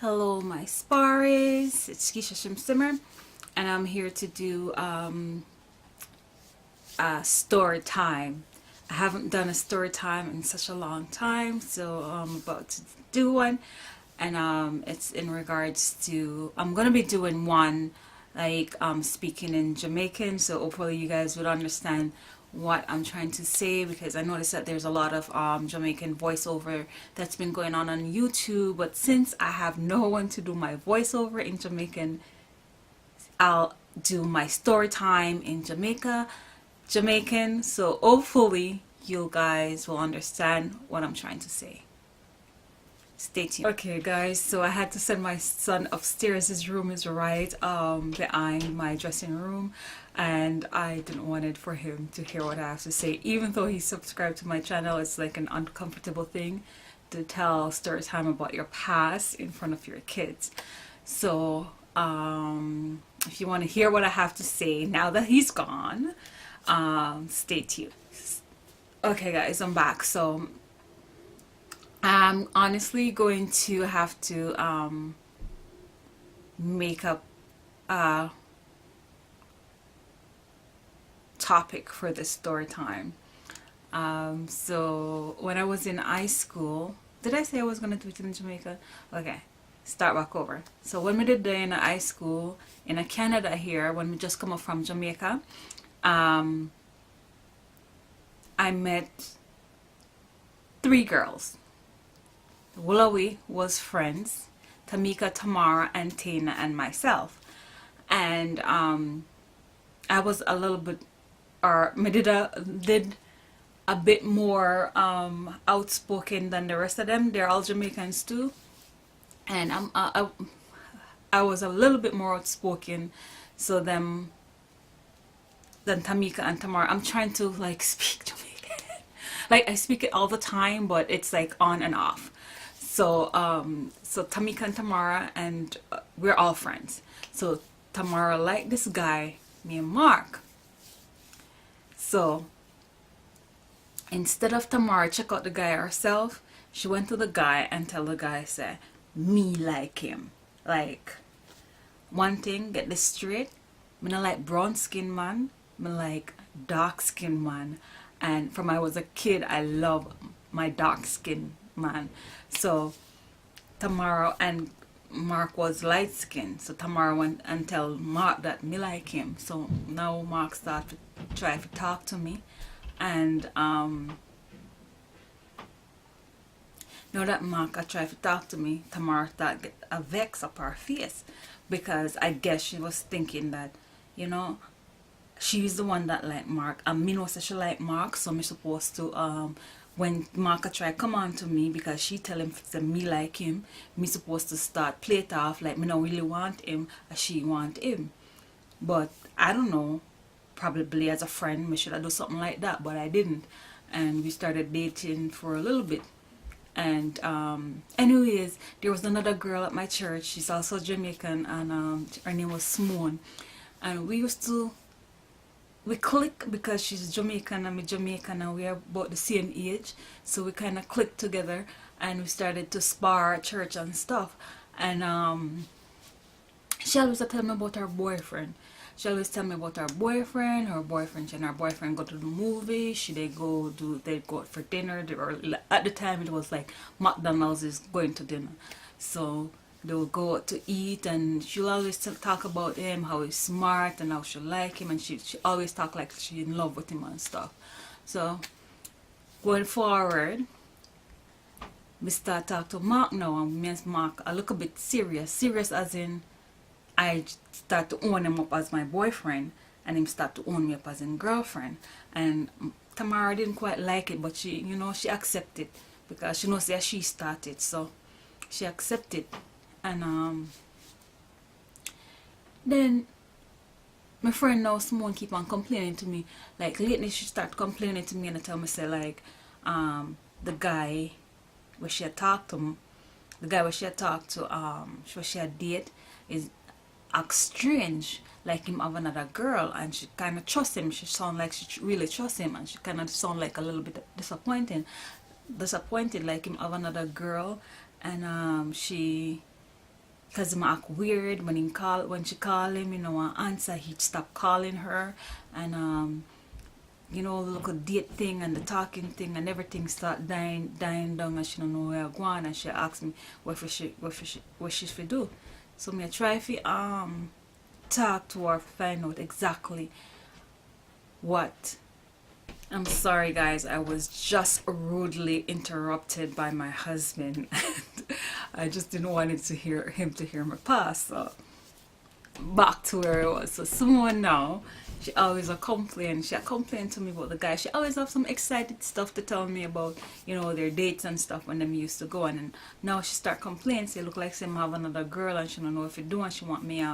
Hello, my sparries. It's Keisha Simmer, and I'm here to do a story time. I haven't done a story time in such a long time, so I'm about to do one, and it's in regards to I'm gonna be doing one like speaking in Jamaican, so hopefully you guys would understand what I'm trying to say because I noticed that there's a lot of Jamaican voiceover that's been going on YouTube, but since I have no one to do my voiceover in Jamaican, I'll do my story time in Jamaican, so hopefully you guys will understand what I'm trying to say. Stay tuned. Okay, guys, so I had to send my son upstairs. His room is right behind my dressing room, and I didn't want it for him to hear what I have to say. Even though he's subscribed to my channel, it's like an uncomfortable thing to tell story time about your past in front of your kids. So if you want to hear what I have to say now that he's gone, stay tuned. Okay, guys, I'm back. So I'm honestly going to have to make up a topic for this story time. So when I was in high school, did I say I was going to do it in Jamaica? Okay, start back over. So when we did that in high school in Canada here, when we just come up from Jamaica, I met 3 girls. Wulawi was friends, Tamika, Tamara, and Tina, and myself. And I was a little bit, or me did a bit more outspoken than the rest of them. They're all Jamaicans too, and I was a little bit more outspoken, so them than Tamika and Tamara. I'm trying to like speak Jamaican, like I speak it all the time, but it's like on and off. So so Tamika and Tamara, and we're all friends. So Tamara liked this guy named Mark. So instead of Tamara check out the guy herself, she went to the guy and tell the guy, say, me like him. Like, one thing, get this straight, me not like brown skin man, me like dark skin man. And from I was a kid, I love my dark skin man. So Tamara and Mark was light skinned. So Tamara went and tell Mark that me like him. So now Mark started to try to talk to me. And now that Mark had tried to talk to me, Tamara started get a vex up her face. Because I guess she was thinking that, you know, she's the one that like Mark. And me know say she like Mark, so me supposed to when Mark try come on to me because she tell him to me like him, me supposed to start play it off like me not really want him as she want him. But I don't know, probably as a friend me should have do something like that, but I didn't. And we started dating for a little bit. And anyways, there was another girl at my church. She's also Jamaican, and her name was Simone. And we click because she's Jamaican and I'm Jamaican, and we are about the same age, so we kind of clicked together and we started to spar at church and stuff. And she always tell me about her boyfriend. She always tell me about her boyfriend. She and her boyfriend go to the movie. They go out for dinner. Or at the time it was like McDonald's is going to dinner, so they will go out to eat, and she'll always talk about him, how he's smart and how she like him, and she always talk like she in love with him and stuff. So going forward, we start talk to Mark now, and me and Mark a little bit serious as in I start to own him up as my boyfriend, and him start to own me up as his girlfriend. And Tamara didn't quite like it, but she, you know, she accepted because she knows that she started, so she accepted. And then my friend now Simone keep on complaining to me. Like lately she start complaining to me and I tell me say like the guy where she had talked to where she had date is act strange, like him have another girl, and she kind of trust him. She sound like she really trust him, and she kind of sound like a little bit disappointed like him have another girl. And she because him act weird when she call him, you know, answer, he'd stop calling her, and you know, the little date thing and the talking thing and everything start dying down, and she don't know where I go on, and she asked me what she should do. So me I try to talk to her, find out exactly what. I'm sorry guys, I was just rudely interrupted by my husband. I just didn't want him to hear my pass. So back to where it was. So someone now, she always a complain. She a complain to me about the guy. She always have some excited stuff to tell me about, you know, their dates and stuff when them used to go on. And now she start complaining. Say look like some have another girl and she don't know if it do, and she want me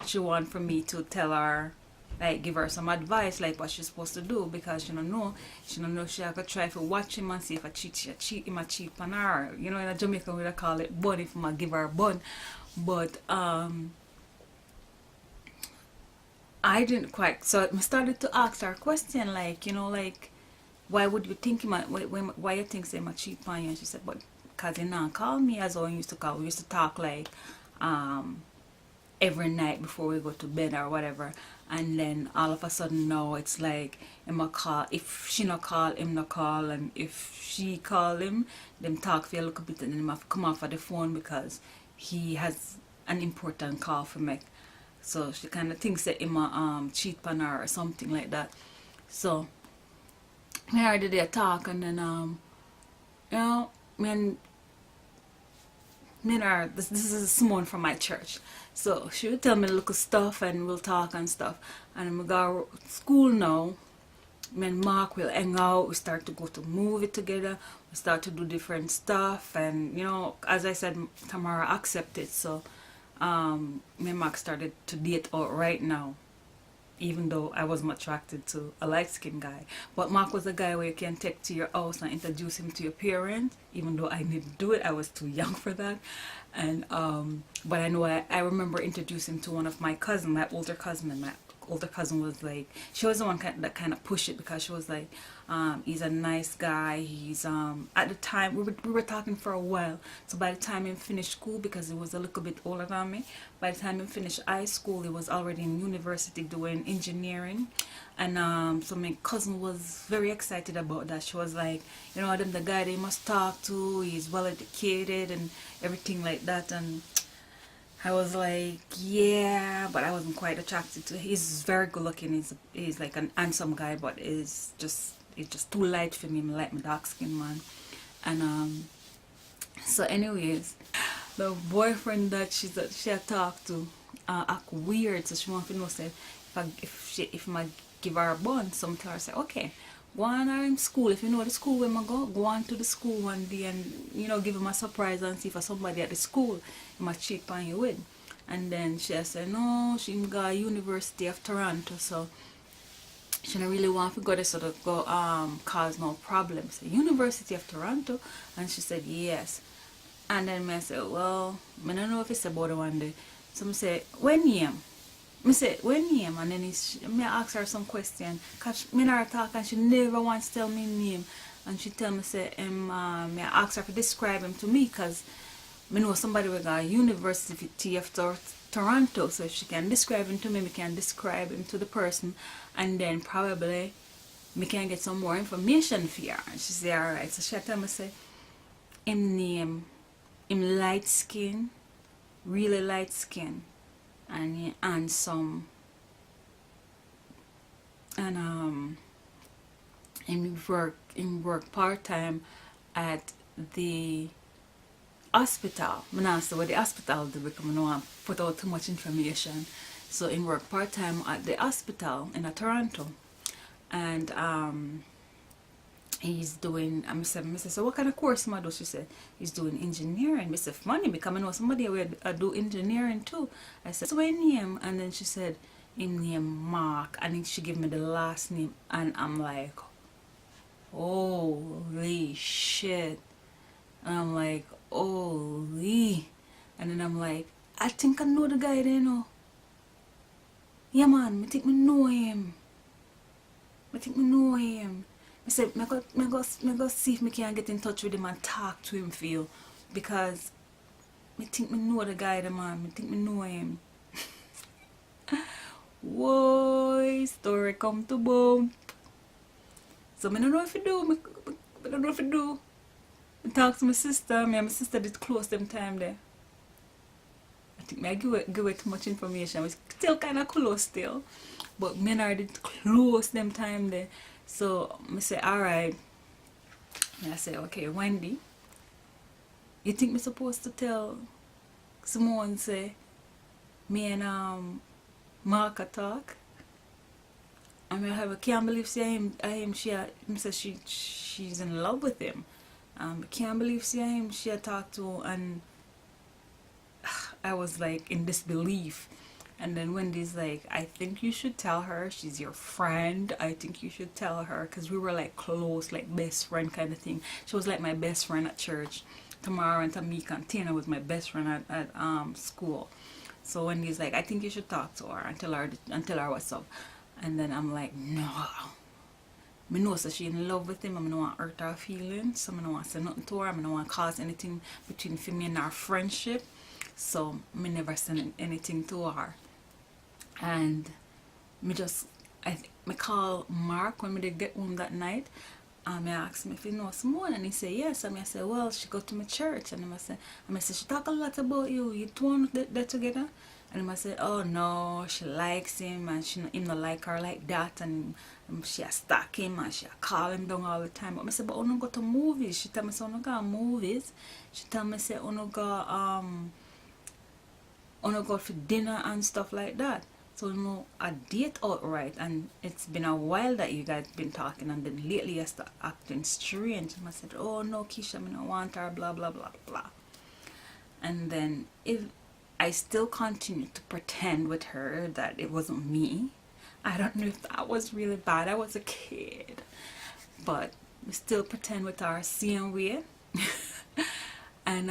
she want for me to tell her, like give her some advice like what she's supposed to do, because she don't know she have to try to watch him and see if she cheat him a cheat on her. You know, in Jamaica we call it bun, if I give her a bun. But I didn't quite, so I started to ask her a question like, you know, like why would you think him why you think say my cheat on you? And she said, but cause he not call me as I used to call. We used to talk like every night before we go to bed or whatever, and then all of a sudden now it's like him a call, if she not call him not call, and if she call him them talk for a little bit and then him have to come off of the phone because he has an important call for me. So she kind of thinks that him a cheat on her or something like that. So me already there talk, and then you know, me and her, this is Simone from my church. So she would tell me little stuff and we'll talk and stuff. And we go to school now. Me and Mark will hang out. We start to go to movie together. We start to do different stuff. And you know, as I said, Tamara accepted. So me and Mark started to date out right now, even though I wasn't attracted to a light-skinned guy. But Mark was a guy where you can take to your house and introduce him to your parents, even though I didn't do it. I was too young for that. And but I know I remember introducing him to one of my cousins, my older cousin, and my older cousin was like, she was the one that kind of pushed it, because she was like, he's a nice guy. He's at the time we were talking for a while. So by the time he finished school, because he was a little bit older than me, by the time he finished high school, he was already in university doing engineering. And so my cousin was very excited about that. She was like, you know, the guy they must talk to, he's well educated and everything like that. And I was like, yeah, but I wasn't quite attracted to him. He's very good looking. He's like an handsome guy, but it's just too light for me. I like my dark skin man. And so anyways, the boyfriend that she had talked to act weird, so she wanted to know, say if I give her a bun. So I tell her, say, okay, go on in school. If you know the school where I go on to the school one day and, you know, give him a surprise and see if somebody at the school he might cheat on you with. And then she said, no, she got University of Toronto, so she don't really want to go there, so to go cause no problems. So University of Toronto? And she said yes. And then I said, well, I don't know if it's about one day. So I said, when you? I said, when name? And then I ask her some question, because I her talk and she never wants to tell me name. And she tell me, say, I ask her to describe him to me, because I know somebody will go University of Toronto, so if she can describe him to me, we can describe him to the person, and then probably we can get some more information for her. And she say, alright. So she tell me, say, him light skin, really light skin, and he handsome, and him work part-time at the hospital. I'm not sure what the hospital do, because I don't want to put out too much information. So him work part-time at the hospital in Toronto, and he's doing, I said, so what kind of course am I do? She said, he's doing engineering. I said, funny, because I know somebody who do engineering too. I said, so what name? And then she said, him name Mark. And then she gave me the last name. And I'm like, holy shit. And I'm like, holy. And then I'm like, I think I know the guy there, you know. Yeah, man, I think I know him. I said, I go see if I can get in touch with him and talk to him for you, because me think me know the guy, the man. Me think me know him. Whoa, story come to boom. So I don't know if you do. I don't know if you do. I talk to my sister. Me and my sister did close them time there. I think I give it too much information. We still kind of close still. But me and her did close them time there. So I say, alright. And I say, okay, Wendy, you think me supposed to tell Simone say me and Mark a talk? I mean, I can't believe she's in love with him. I can't believe she talked to, and I was like in disbelief. And then Wendy's like, I think you should tell her, she's your friend. I think you should tell her, because we were like close, like best friend kind of thing. She was like my best friend at church. Tamara and Tamika and Tina was my best friend at school. So Wendy's like, I think you should talk to her and tell her what's up. And then I'm like, no. I know so she in love with him. I don't want to hurt her feelings. I don't want to say nothing to her. I don't want to cause anything between me and our friendship. So I never send anything to her. And me call Mark when we did get home that night. I asked him if he knows Simone, and he said yes. And I said, well, she go to my church. And I said, she talk a lot about you. You two that together? And I said, oh no, she likes him, and him not like her like that, and she a stalk him, and she a call him down all the time. But I said, but I don't go to movies. She tell me, so I don't go to movies. She tell me, say, I don't go for dinner and stuff like that. So no, a date outright, and it's been a while that you guys been talking, and then lately you start acting strange. And I said, oh no, Keisha, I don't want her, blah blah blah blah. And then if I still continued to pretend with her that it wasn't me. I don't know if that was really bad. I was a kid. But we still pretend with her same way. And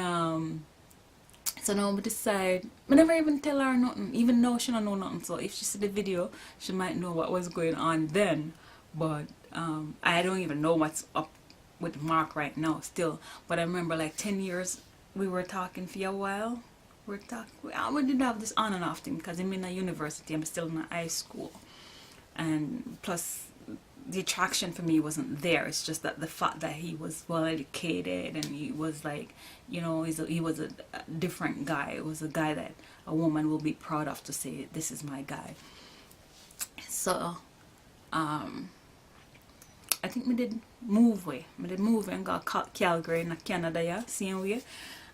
so now we decide, I never even tell her nothing, even though she don't know nothing. So if she see the video, she might know what was going on then. But I don't even know what's up with Mark right now still. But I remember like 10 years we were talking for a while. We did have this on and off thing because I'm in a university, I'm still in high school. And plus the attraction for me wasn't there. It's just that the fact that he was well educated and he was like, you know, he was a different guy. It was a guy that a woman will be proud of to say, this is my guy. So I think we did move and got Calgary in Canada, yeah, same way.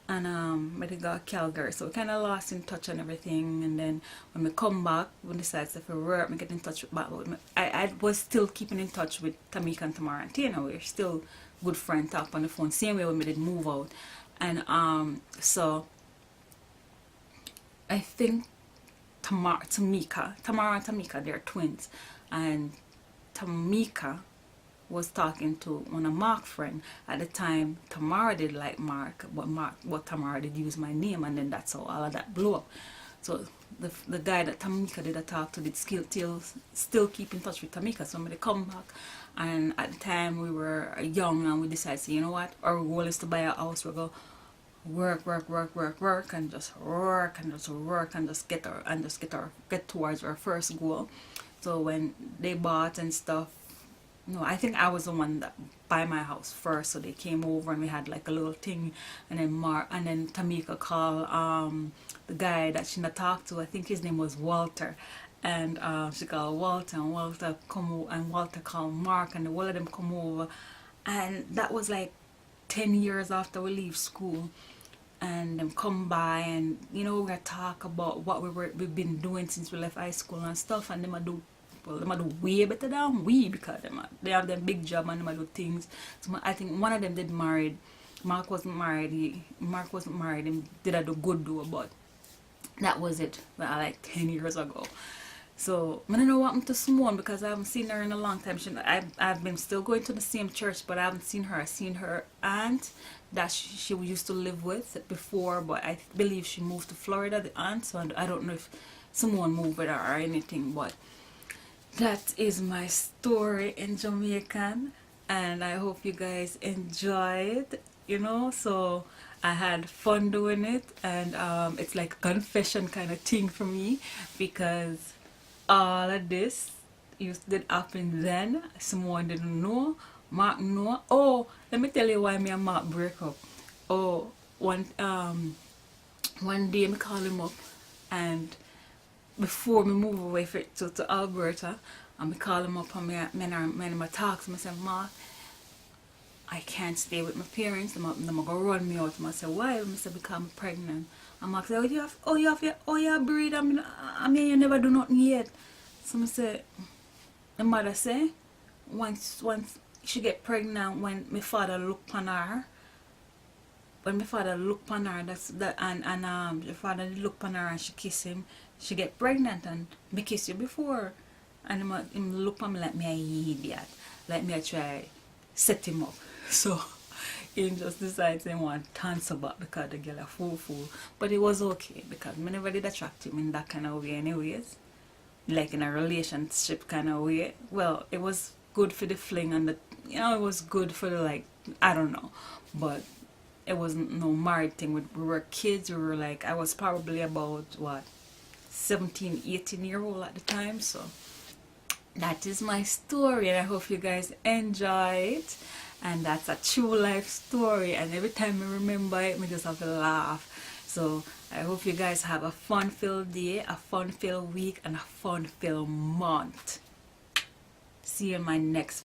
And I did go to Calgary, so we kind of lost in touch and everything. And then when we come back, we decided if we work, we get in touch with back. I was still keeping in touch with Tamika and Tamara and Tina. We're still good friends, talk on the phone, same way when we did move out. And so I think Tamara and Tamika, they're twins, and Tamika was talking to one of Mark's friend. At the time, Tamara did like Mark, but Tamara did use my name, and then that's how all of that blew up. So the guy that Tamika did a talk to did still keep in touch with Tamika. So when they come back, and at the time we were young, and we decided, so, you know what, our goal is to buy a house. We're going work and just work and just get towards our first goal. So when they bought and stuff, no, I think I was the one that buy my house first. So they came over and we had like a little thing, and then Tamika called the guy that she not talked to. I think his name was Walter, and she called Walter, and Walter called Mark, and the all of them come over, and that was like 10 years after we leave school. And them come by, and you know, we talk about what we've been doing since we left high school and stuff, and them do way better than we, because they have them big job and them do things. So I think one of them did married. Mark wasn't married. He did do good though, but that was it. Like 10 years ago. So I don't know what happened to Simone, because I haven't seen her in a long time. I've been still going to the same church, but I haven't seen her. I've seen her aunt that she used to live with before, but I believe she moved to Florida, the aunt. So I don't know if Simone moved with her or anything, but that is my story in Jamaican, and I hope you guys enjoyed. you know. So I had fun doing it, and it's like a confession kind of thing for me, because all of this used did happen then. Someone didn't know. Mark know. Oh, let me tell you why me and Mark break up. Oh, one day me call him up, and before me move away to Alberta, and me call him up and me talk to him. I say, Mark, I can't stay with my parents. They're gonna run me out. I say, why? I say, because I'm pregnant. And Mark say, oh you have breed. I mean you never do nothing yet. So I say, the mother say, once she get pregnant, when my father look upon her, that's that, and the father look upon her and she kiss him, she get pregnant, and me kiss you before, and him look upon me like me a idiot, like me I try set him up. So he just decides he want to answer back because the girl a fool. But it was okay because me never did attract him in that kind of way anyways. Like in a relationship kind of way. Well, it was good for the fling and the, you know, it was good for the, like, I don't know. But it wasn't no married thing. We were kids. We were like, I was probably about what, 17, 18-year old at the time. So that is my story, and I hope you guys enjoy it. And that's a true life story, and every time I remember it, I just have to laugh. So I hope you guys have a fun-filled day, a fun-filled week, and a fun-filled month. See you in my next